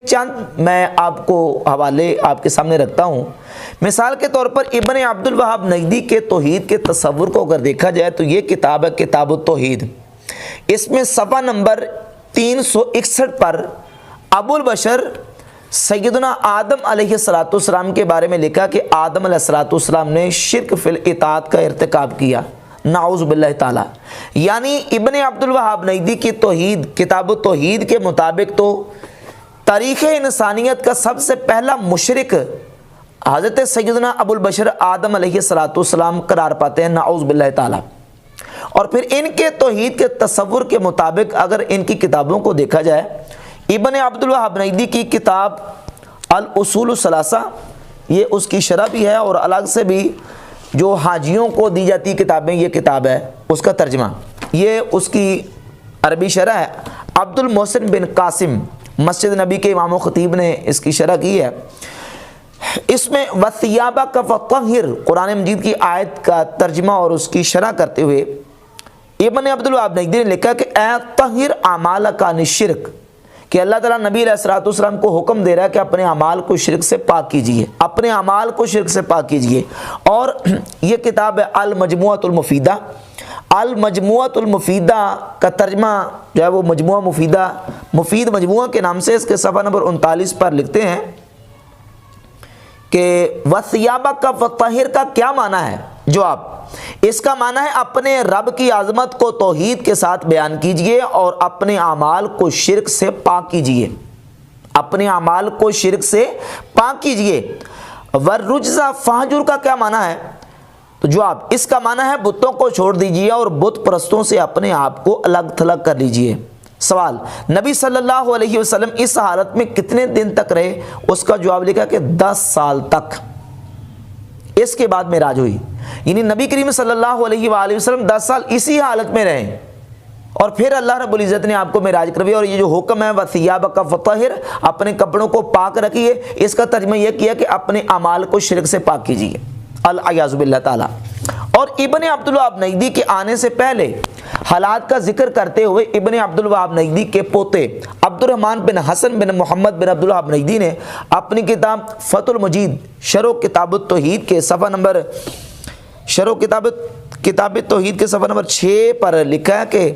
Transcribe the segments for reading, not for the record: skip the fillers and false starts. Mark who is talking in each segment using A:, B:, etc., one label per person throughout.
A: چند میں آپ کو حوالے آپ کے سامنے رکھتا ہوں۔ مثال کے طور پر ابن عبد الوہاب نجدی کے توحید کے تصور کو اگر دیکھا جائے تو یہ کتاب ہے کتاب التوحید۔ اس میں صفحہ نمبر 361 پر ابو البشر سیدنا آدم علیہ السلام کے بارے میں لکھا کہ آدم علیہ السلام نے شرک فی الاطاعت کا ارتکاب کیا، نعوذ باللہ تعالی۔ یعنی ابن عبد الوہاب نجدی کی توحید کتاب التوحید کے مطابق تو تاریخ انسانیت کا سب سے پہلا مشرک حضرت سیدنا ابو البشر آدم علیہ السلام قرار پاتے ہیں، نعوذ باللہ تعالی۔ اور پھر ان کے توحید کے تصور کے مطابق اگر ان کی کتابوں کو دیکھا جائے، ابن عبد الوہاب نجدی کی کتاب الاصول الثلاثہ، یہ اس کی شرح بھی ہے، اور الگ سے بھی جو حاجیوں کو دی جاتی کتابیں، یہ کتاب ہے اس کا ترجمہ، یہ اس کی عربی شرح ہے۔ عبد المحسن بن قاسم مسجد نبی کے امام و خطیب نے اس کی شرح کی ہے۔ اس میں وَثِيَابَكَ فَطَهِّرْ قرآن مجید کی آیت کا ترجمہ اور اس کی شرح کرتے ہوئے ابن عبد الوہاب نجدی نے لکھا کہ اے طہر اعمالک عن الشرک، کہ اللہ تعالیٰ نبی علیہ السلام کو حکم دے رہا ہے کہ اپنے اعمال کو شرک سے پاک کیجئے، اپنے اعمال کو شرک سے پاک کیجئے۔ اور یہ کتاب ہے المجموعۃ المفیدہ۔ المجموعۃ المفیدہ کا ترجمہ جو ہے وہ مجموعہ مفیدہ، مفید مجموعہ کے نام سے، اس کے صفحہ نمبر 39 پر لکھتے ہیں کہ وَثِيَابَكَ فَطَهِّرْ کا کیا معنی ہے؟ جواب، اس کا معنی ہے اپنے رب کی عظمت کو توحید کے ساتھ بیان کیجئے اور اپنے اعمال کو شرک سے پاک کیجئے، اپنے اعمال کو شرک سے پاک کیجئے۔ وَالرُّجْزَ فَاهْجُرْ کا کیا معنی ہے؟ تو جواب، اس کا معنی ہے بتوں کو چھوڑ دیجئے اور بت پرستوں سے اپنے آپ کو الگ تھلگ کر لیجئے۔ سوال، نبی صلی اللہ علیہ وسلم اس حالت میں کتنے دن تک رہے؟ اس کا جواب لکھا کہ 10 سال تک، اس کے بعد معراج ہوئی۔ یعنی نبی کریم صلی اللہ علیہ وآلہ وسلم 10 سال اسی حالت میں رہے، اور پھر اللہ رب العزت نے آپ کو معراج کرویا۔ اور یہ جو حکم ہے وَثِيَابَكَ فَطَهِّرْ، اپنے کپڑوں کو پاک رکھیے، اس کا ترجمہ یہ کیا کہ اپنے اعمال کو شرک سے پاک کیجیے، العیاذ باللہ تعالی۔ اور ابن عبد الوہاب نجدی کے آنے سے پہلے حالات کا ذکر کرتے ہوئے ابن عبد الوہاب نجدی کے پوتے عبد الرحمن بن حسن بن محمد بن عبد الوہاب نجدی نے اپنی کتاب فتح المجید شرح کتاب التوحید کے صفحہ نمبر کتاب توحید کے صفحہ نمبر 6 پر لکھا ہے کہ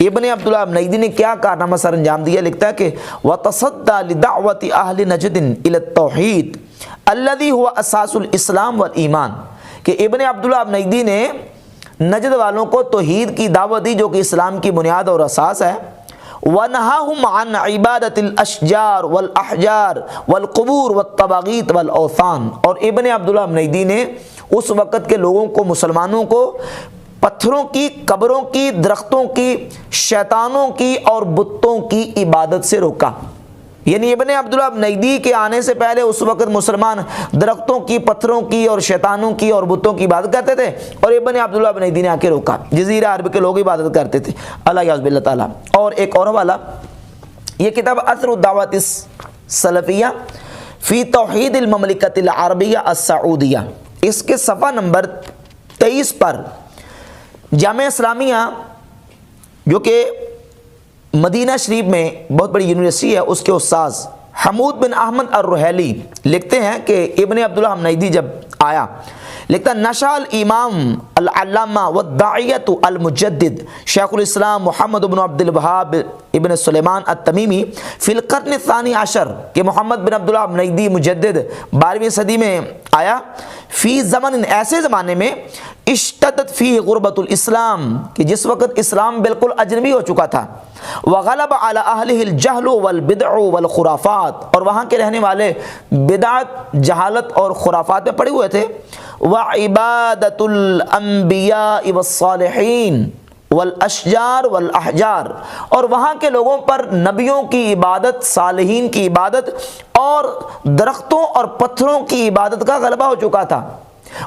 A: ابن عبد الوہاب نجدی نے کیا کارنامہ سر انجام دیا۔ لکھتا ہے کہ وَتَصَدَّى لِدَعْوَةِ أَهْلِ نَجْدٍ إِلَى التَّوْحِيدِ الَّذِي هُوَ أَسَاسُ الْإِسْلَامِ وَالْإِيمَانِ، کہ ابن عبد الوہاب نجدی نے نجد والوں کو توحید کی دعوت دی جو کہ اسلام کی بنیاد اور اساس ہے۔ وَنَهَاهُمْ عَنْ عِبَادَةِ الْأَشْجَارِ وَالْأَحْجَارِ وَالْقُبُورِ وَالطَّوَاغِيطِ وَالْأَوْثَانِ، اور ابن عبد الوہاب نجدی نے اس وقت کے لوگوں کو، مسلمانوں کو، پتھروں کی، قبروں کی، درختوں کی، شیطانوں کی اور بتوں کی عبادت سے روکا۔ یعنی ابن عبد الوہاب نجدی کے آنے سے پہلے اس وقت مسلمان درختوں کی، پتھروں کی اور شیطانوں کی اور بتوں کی عبادت کرتے تھے، اور ابن عبد الوہاب نجدی نے آ کے روکا۔ جزیرہ عرب کے لوگ عبادت کرتے تھے، العیاذ باللہ تعالی۔ اور ایک اور حوالہ، یہ کتاب اثر الدعوۃ السلفیہ فی توحید المملکۃ العربیہ السعودیہ، اس کے صفحہ نمبر 23 پر جامعہ اسلامیہ جو کہ مدینہ شریف میں بہت بڑی یونیورسٹی ہے، اس کے استاذ حمود بن احمد الرحیلی لکھتے ہیں کہ ابن عبد الوہاب نجدی جب آیا، لکھتا نشأ الامام العلامہ والداعیۃ المجدد شیخ الاسلام محمد بن عبد الوہاب ابن سلیمان التمیمی فی القرن الثانی عشر، کہ محمد بن عبد الوہاب نجدی مجدد 12ویں صدی میں آیا، فی زمن، ایسے زمانے میں، اشتدت فیہ غربت الاسلام، کہ جس وقت اسلام بالکل اجنبی ہو چکا تھا، وغلب علی اہلہ الجہل والبدع والخرافات، اور وہاں کے رہنے والے بدعت، جہالت اور خرافات میں پڑے ہوئے تھے، وعبادت الانبیاء والصالحین والاشجار والاحجار، اور وہاں کے لوگوں پر نبیوں کی عبادت، صالحین کی عبادت اور درختوں اور پتھروں کی عبادت کا غلبہ ہو چکا تھا۔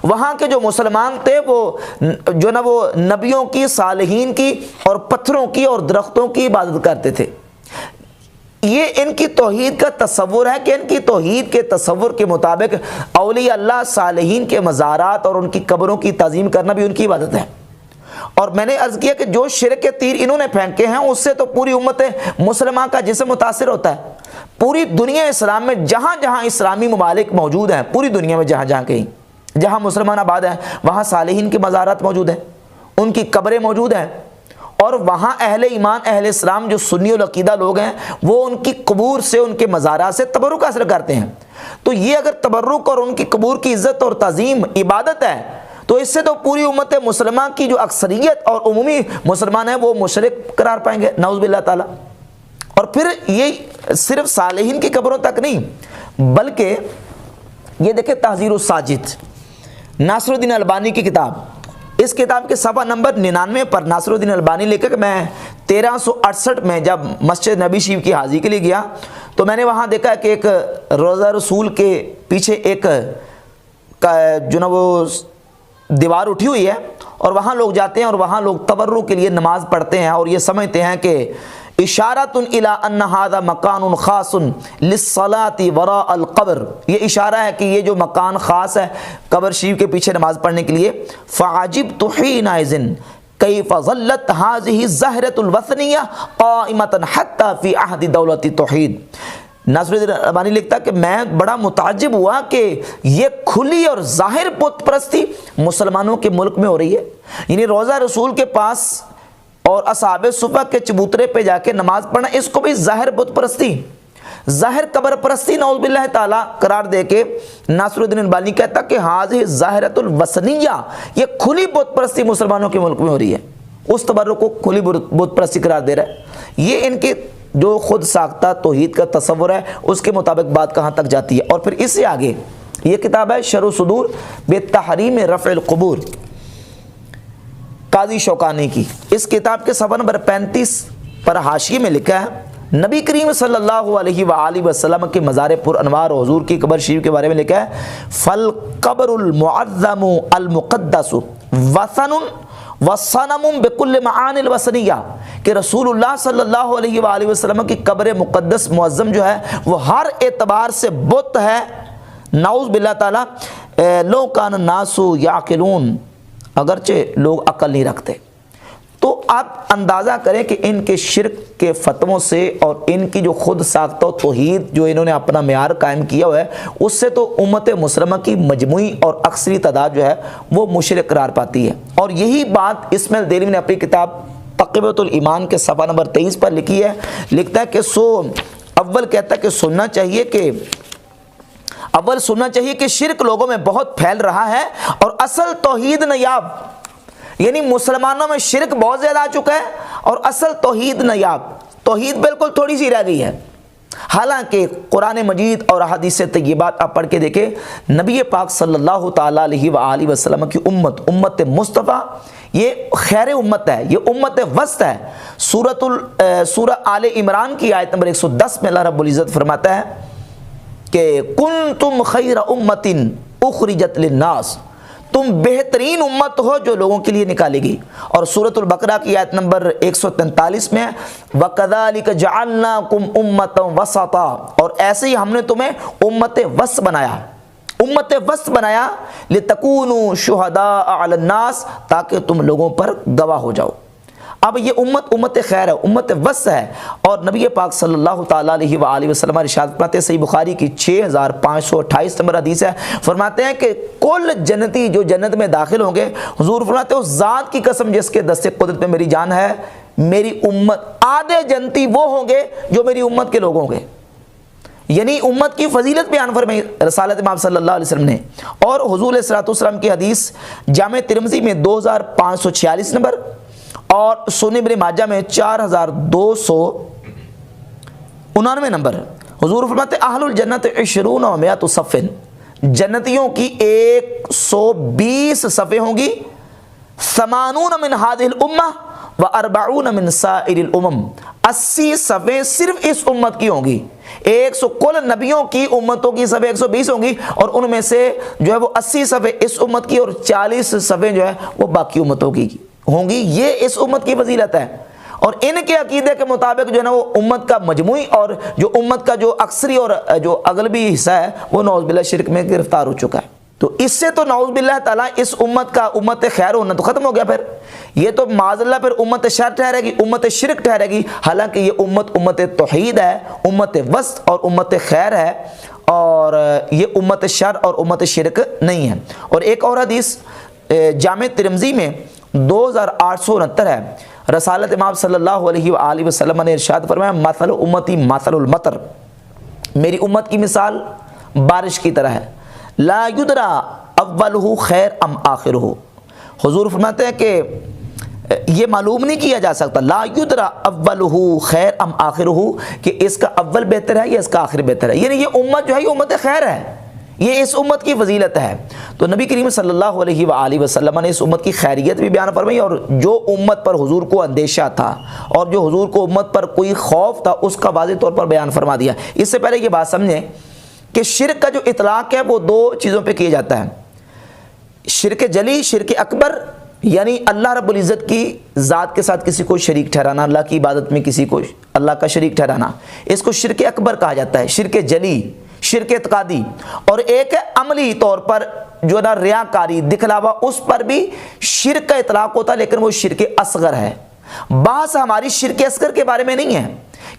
A: وہاں کے جو مسلمان تھے وہ نبیوں کی، صالحین کی اور پتھروں کی اور درختوں کی عبادت کرتے تھے۔ یہ ان کی توحید کا تصور ہے کہ ان کی توحید کے تصور کے مطابق اولیاء اللہ، صالحین کے مزارات اور ان کی قبروں کی تعظیم کرنا بھی ان کی عبادت ہے۔ اور میں نے عرض کیا کہ جو شرک کے تیر انہوں نے پھینکے ہیں اس سے تو پوری امت مسلمہ کا جسم متاثر ہوتا ہے، پوری دنیا اسلام میں جہاں جہاں اسلامی ممالک موجود ہیں، پوری دنیا میں جہاں جہاں کہیں جہاں مسلمان آباد ہیں، وہاں صالحین کے مزارات موجود ہیں، ان کی قبریں موجود ہیں، اور وہاں اہل ایمان اہل اسلام جو سنی العقیدہ لوگ ہیں وہ ان کی قبور سے، ان کے مزارات سے تبرک حاصل کرتے ہیں۔ تو یہ اگر تبرک اور ان کی قبور کی عزت اور تعظیم عبادت ہے تو اس سے تو پوری امت مسلمہ کی جو اکثریت اور عمومی مسلمان ہیں وہ مشرک قرار پائیں گے، نعوذ باللہ تعالی۔ اور پھر یہ صرف صالحین کی قبروں تک نہیں، بلکہ یہ دیکھیں تحذیر الساجد، ناصر الدین البانی کی کتاب، اس کتاب کے صفحہ نمبر 99 پر ناصر الدین البانی لے کر میں 1368 میں جب مسجد نبی شریف کی حاضری کے لیے گیا تو میں نے وہاں دیکھا کہ ایک روضہ رسول کے پیچھے ایک جو نا وہ دیوار اٹھی ہوئی ہے، اور وہاں لوگ جاتے ہیں اور وہاں لوگ تبرک کے لیے نماز پڑھتے ہیں، اور یہ سمجھتے ہیں کہ اشارۃ الی ان ھذا مکان خاص للصلاۃ وراء القبر، یہ اشارہ ہے کہ یہ جو مکان خاص ہے قبر شریف کے پیچھے نماز پڑھنے کے لیے۔ فعجبت حینئذ کیف ظلت هذه الزہرۃ الوثنیہ قائمۃ حتی فی عہد دولت التوحید۔ ناصر الدین البانی لکھتا کہ میں بڑا متعجب ہوا کہ یہ کھلی اور ظاہر بت پرستی مسلمانوں کے ملک میں ہو رہی ہے، یعنی روضہ رسول کے پاس اور اصحاب صفہ کے چبوترے پہ جا کے نماز پڑھنا، اس کو بھی ظاہر بت پرستی، ظاہر قبر پرستی نعوذ باللہ تعالی قرار دے کے ناصر الدین البانی کہتا کہ ہذہ ظاہرۃ الوثنیہ، یہ کھلی بت پرستی مسلمانوں کے ملک میں ہو رہی ہے، اس تبرک کو کھلی بت پرستی قرار دے رہا ہے۔ یہ ان کے جو خود ساختہ توحید کا تصور ہے اس کے مطابق بات کہاں تک جاتی ہے۔ اور پھر اس سے آگے یہ کتاب ہے شرح صدور بتحریم رفع القبور، قاضی شوکانی کی، اس کتاب کے صفحہ نمبر 35 پر حاشیے میں لکھا ہے نبی کریم صلی اللہ علیہ وآلہ وسلم کے مزار پر انوار و حضور کی قبر شریف کے بارے میں لکھا ہے فالقبر المعظم المقدس وثن وصنم بكل معانی الوثنیہ، کہ رسول اللہ صلی اللہ علیہ وآلہ وسلم کی قبر مقدس معظم جو ہے وہ ہر اعتبار سے بت ہے، نعوذ باللہ تعالی۔ لو کان الناس یعقلون، اگرچہ لوگ عقل نہیں رکھتے۔ تو آپ اندازہ کریں کہ ان کے شرک کے فتووں سے اور ان کی جو خود ساختہ توحید جو انہوں نے اپنا معیار قائم کیا ہوا ہے اس سے تو امت مسلمہ کی مجموعی اور اکثری تعداد جو ہے وہ مشرک قرار پاتی ہے۔ اور یہی بات اسماعیل دہلوی نے اپنی کتاب تقویۃ الایمان کے صفحہ نمبر 23 پر لکھی ہے، لکھتا ہے کہ اول کہتا ہے کہ سننا چاہیے کہ شرک لوگوں میں بہت پھیل رہا ہے اور اصل توحید نیاب، یعنی مسلمانوں میں شرک بہت زیادہ آ چکا ہے اور اصل توحید نیاب، توحید بالکل تھوڑی سی رہ گئی ہے۔ حالانکہ قرآن مجید اور احادیث طیبات آپ پڑھ کے دیکھیں، نبی پاک صلی اللہ تعالیٰ علیہ وآلہ وسلم کی امت مصطفیٰ یہ خیر امت ہے، یہ امت وسط ہے۔ سورہ آل عمران کی آیت نمبر 110 میں اللہ رب العزت فرماتا ہے کہ کنتم خیر امت اخرجت للناس، تم بہترین امت ہو جو لوگوں کے لیے نکالی گئی۔ اور سورۃ البقرہ کی آیت نمبر 143 میں وَكَذَلِكَ جَعَلْنَاكُمْ أُمَّةً وَسَطًا، اور ایسے ہی ہم نے تمہیں امت وسط بنایا، امت وسط بنایا لِتَكُونُوا شُهَدَاءَ عَلَى النَّاسِ، تاکہ تم لوگوں پر گواہ ہو جاؤ۔ اب یہ امت خیر ہے، امت وسط ہے۔ اور نبی پاک صلی اللہ تعالیٰ علیہ وآلہ وسلم ارشاد فرماتے ہیں، صحیح بخاری کی 6528 نمبر حدیث ہے، فرماتے ہیں کہ کل جنتی جو جنت میں داخل ہوں گے، حضور فرماتے ہیں اس ذات کی قسم جس کے دست قدرت میں میری جان ہے، میری امت آدھے جنتی وہ ہوں گے جو میری امت کے لوگ ہوں گے، یعنی امت کی فضیلت بیان فرمائی رسالت امام صلی اللہ علیہ وسلم نے۔ اور حضور علیہ الصلوۃ والسلام کی حدیث جامع ترمذی میں 2546 نمبر اور سنن ابن ماجہ میں 4299 نمبر، حضور فرماتے اہل الجنت 20 و 100 صف، جنتیوں کی 120 صفیں ہوں گی، 80 من هذه الامه و40 من سائر الامم، 80 صفیں صرف اس امت کی ہوں گی، 100 کل نبیوں کی امتوں کی صفیں 120 ہوں گی، اور ان میں سے جو ہے وہ 80 صفیں اس امت کی اور 40 صفیں جو ہے وہ باقی امتوں کی ہوں گی۔ یہ اس امت کی فضیلت ہے۔ اور ان کے عقیدے کے مطابق جو ہے نا وہ امت کا مجموعی اور جو امت کا جو اکثری اور جو اغلبی حصہ ہے وہ نعوذ باللہ شرک میں گرفتار ہو چکا ہے۔ تو اس سے تو نعوذ باللہ تعالیٰ اس امت کا امت خیر ہونا تو ختم ہو گیا، پھر یہ تو معاذ اللہ پھر امت شر ٹھہرے گی، امت شرک ٹھہرے گی، حالانکہ یہ امت توحید ہے، امت وسط اور امت خیر ہے، اور یہ امت شر اور امت شرک نہیں ہے۔ اور ایک اور حدیث جامع ترمذی میں 2869 ہے، رسالت امام صلی اللہ علیہ وآلہ وسلم نے ارشاد فرمایا مثل امتی مثل المطر، میری امت کی مثال بارش کی طرح ہے، لا یدرا اولہ خیر ام آخرہ، حضور فرماتے ہیں کہ یہ معلوم نہیں کیا جا سکتا، لا یدرا اولہ خیر ام آخرہ، کہ اس کا اول بہتر ہے یا اس کا آخر بہتر ہے، یعنی یہ امت جو ہے یہ امت خیر ہے، یہ اس امت کی فضیلت ہے۔ تو نبی کریم صلی اللہ علیہ وآلہ وسلم نے اس امت کی خیریت بھی بیان فرمائی، اور جو امت پر حضور کو اندیشہ تھا اور جو حضور کو امت پر کوئی خوف تھا اس کا واضح طور پر بیان فرما دیا۔ اس سے پہلے یہ بات سمجھیں کہ شرک کا جو اطلاق ہے وہ دو چیزوں پہ کیا جاتا ہے، شرک جلی، شرک اکبر، یعنی اللہ رب العزت کی ذات کے ساتھ کسی کو شریک ٹھہرانا، اللہ کی عبادت میں کسی کو اللہ کا شریک ٹھہرانا، اس کو شرک اکبر کہا جاتا ہے، شرک جلی، شرک اعتقادی۔ اور ایک ہے عملی طور پر جو نا ریاکاری، دکھلاوا، اس پر بھی شرک کا اطلاق ہوتا ہے، لیکن وہ شرک اصغر ہے۔ بحث ہماری شرک اصغر کے بارے میں نہیں ہے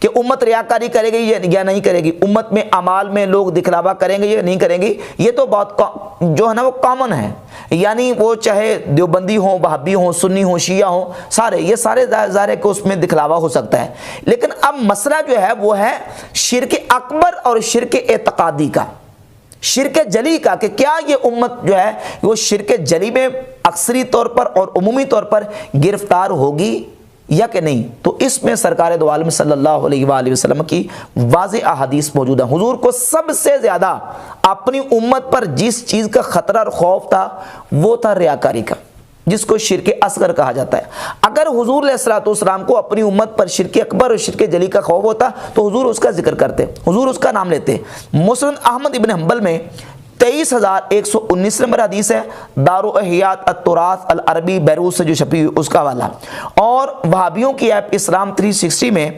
A: کہ امت ریاکاری کرے گی یا نہیں کرے گی، امت میں اعمال میں لوگ دکھلاوا کریں گے یا نہیں کریں گے، یہ تو بہت جو ہے نا وہ کامن ہے، یعنی وہ چاہے دیوبندی ہوں، وہابی ہوں، سنی ہوں، شیعہ ہوں، یہ سارے ظاہر ہے کہ اس میں دکھلاوا ہو سکتا ہے۔ لیکن اب مسئلہ جو ہے وہ ہے شرک اکبر اور شرک اعتقادی کا، شرک جلی کا، کہ کیا یہ امت جو ہے وہ شرک جلی میں اکثری طور پر اور عمومی طور پر گرفتار ہوگی یا کہ نہیں۔ تو اس میں سرکار دو عالم صلی اللہ علیہ وآلہ وسلم کی واضح احادیث موجود ہیں۔ حضور کو سب سے زیادہ اپنی امت پر جس چیز کا خطرہ اور خوف تھا وہ تھا ریاکاری کا، جس کو شرک اصغر کہا جاتا ہے۔ اگر حضور علیہ الصلوۃ والسلام کو اپنی امت پر شرک اکبر اور شرک جلی کا خوف ہوتا تو حضور اس کا ذکر کرتے، حضور اس کا نام لیتے۔ مسند احمد ابن حنبل میں 23,119 نمبر حدیث ہے، دار احیات التراث العربی بیروت سے جو چھپی ہوئی اس کا حوالہ، اور وہابیوں کی ایپ اسلام 360 میں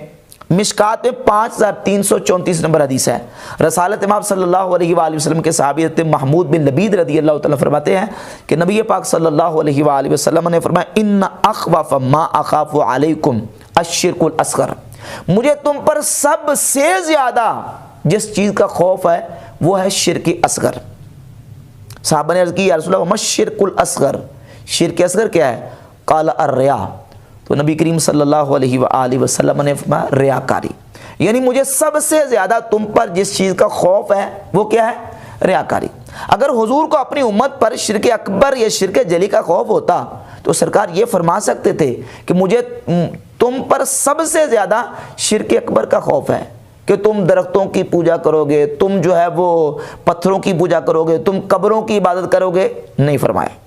A: مشکات میں 5,334 نمبر حدیث ہے۔ رسالت امام صلی اللہ علیہ وآلہ وسلم کے صحابی حضرت محمود بن لبید رضی اللہ تعالیٰ فرماتے ہیں کہ نبی پاک صلی اللہ علیہ وآلہ وسلم نے فرمایا ان اخوف ما اخاف علیکم الشرک الاصغر، مجھے تم پر سب سے زیادہ جس چیز کا خوف ہے وہ ہے شرک اصغر۔ صحابہ نے عرض کی یا رسول اللہ ما الشرک الاصغر، شرک اصغر کیا ہے؟ قال الریا، تو نبی کریم صلی اللہ علیہ وآلہ وسلم نے فرمایا ریاکاری، یعنی مجھے سب سے زیادہ تم پر جس چیز کا خوف ہے وہ کیا ہے؟ ریاکاری۔ اگر حضور کو اپنی امت پر شرک اکبر یا شرک جلی کا خوف ہوتا تو سرکار یہ فرما سکتے تھے کہ مجھے تم پر سب سے زیادہ شرک اکبر کا خوف ہے، کہ تم درختوں کی پوجا کرو گے، تم جو ہے وہ پتھروں کی پوجا کرو گے، تم قبروں کی عبادت کرو گے، نہیں فرمایا،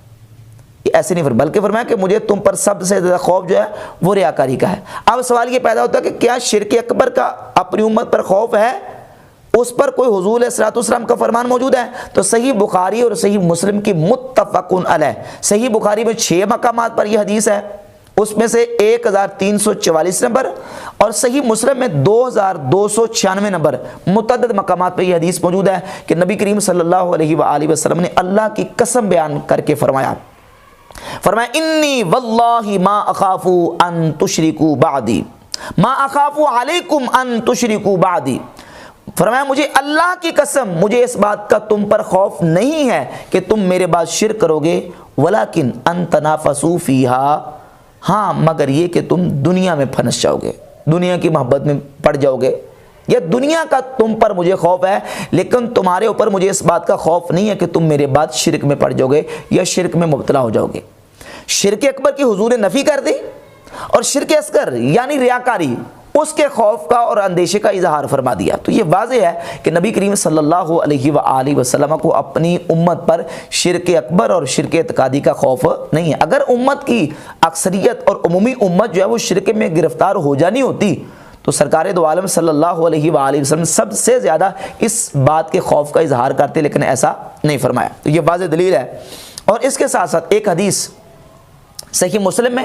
A: ایسے نہیں فرمایا، بلکہ فرمایا کہ مجھے تم پر سب سے زیادہ خوف جو ہے وہ ریاکاری کا ہے۔ اب سوال یہ پیدا ہوتا ہے کہ کیا شرک اکبر کا اپنی امت پر خوف ہے؟ اس پر کوئی حضور علیہ الصلوۃ والسلام کا فرمان موجود ہے؟ تو صحیح بخاری اور صحیح مسلم کی متفق علیہ، صحیح بخاری میں 6 مقامات پر یہ حدیث ہے، اس میں سے 1344 نمبر، اور صحیح مسلم میں 2296 نمبر متعدد مقامات پہ یہ حدیث موجود ہے کہ نبی کریم صلی اللہ علیہ وآلہ وسلم نے اللہ کی قسم بیان کر کے فرمایا انی واللہ ما اخاف ان تشرکوا بعدی، ما اخاف علیکم ان تشرکوا بعدی، فرمایا مجھے اللہ کی قسم مجھے اس بات کا تم پر خوف نہیں ہے کہ تم میرے بعد شرک کرو گے، ولیکن ان تنافسوا فیہا، ہاں مگر یہ کہ تم دنیا میں پھنس جاؤ گے، دنیا کی محبت میں پڑ جاؤ گے، یا دنیا کا تم پر مجھے خوف ہے، لیکن تمہارے اوپر مجھے اس بات کا خوف نہیں ہے کہ تم میرے بعد شرک میں پڑ جاؤ گے یا شرک میں مبتلا ہو جاؤ گے۔ شرک اکبر کی حضور نے نفی کر دی، اور شرک اصغر یعنی ریاکاری اس کے خوف کا اور اندیشے کا اظہار فرما دیا۔ تو یہ واضح ہے کہ نبی کریم صلی اللہ علیہ وآلہ وسلم کو اپنی امت پر شرک اکبر اور شرک اعتقادی کا خوف نہیں ہے۔ اگر امت کی اکثریت اور عمومی امت جو ہے وہ شرک میں گرفتار ہو جانی ہوتی تو سرکار دو عالم صلی اللہ علیہ وآلہ وسلم سب سے زیادہ اس بات کے خوف کا اظہار کرتے، لیکن ایسا نہیں فرمایا۔ تو یہ واضح دلیل ہے۔ اور اس کے ساتھ ساتھ ایک حدیث صحیح مسلم میں،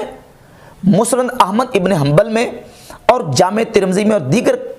A: مسند احمد ابن حنبل میں اور جامع ترمذی میں اور دیگر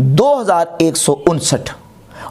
A: 2159।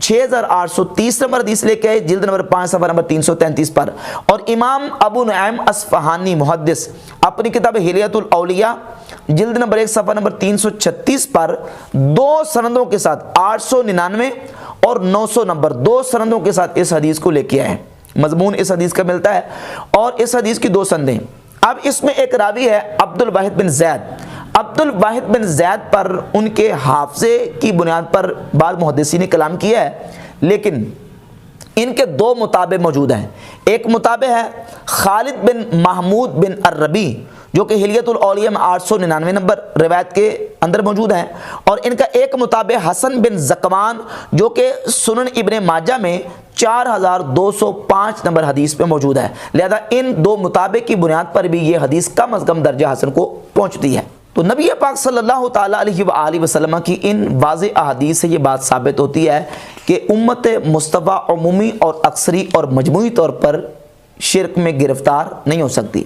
A: 6830 نمبر حدیث لے کے آئے جلد نمبر 5 صفحہ نمبر 333 پر۔ اور امام ابو نعیم اصفہانی محدث اپنی کتاب حلیۃ الاولیاء جلد نمبر 1 صفحہ نمبر 336 پر 2 سندوں کے ساتھ 899 اور 900 نمبر 2 سندوں کے ساتھ اس حدیث کو لے کے آئے ہیں۔ مضمون اس حدیث کا ملتا ہے اور اس حدیث کی 2 سندیں۔ اب اس میں ایک راوی ہے عبد الواحد بن زید۔ عبد الواحد بن زید پر ان کے حافظے کی بنیاد پر بعض محدثین نے کلام کیا ہے، لیکن ان کے 2 متابع موجود ہیں۔ ایک متابع ہے خالد بن محمود بن الربی جو کہ حلیۃ الاولیاء میں 899 نمبر روایت کے اندر موجود ہیں، اور ان کا ایک متابع حسن بن زکوان جو کہ سنن ابن ماجہ میں 4205 نمبر حدیث پہ موجود ہے۔ لہذا ان 2 متابع کی بنیاد پر بھی یہ حدیث کم از کم درجہ حسن کو پہنچتی ہے۔ تو نبی پاک صلی اللہ تعالیٰ علیہ وآلہ وسلم کی ان واضح احادیث سے یہ بات ثابت ہوتی ہے کہ امت مصطفیٰ عمومی اور اکثری اور مجموعی طور پر شرک میں گرفتار نہیں ہو سکتی۔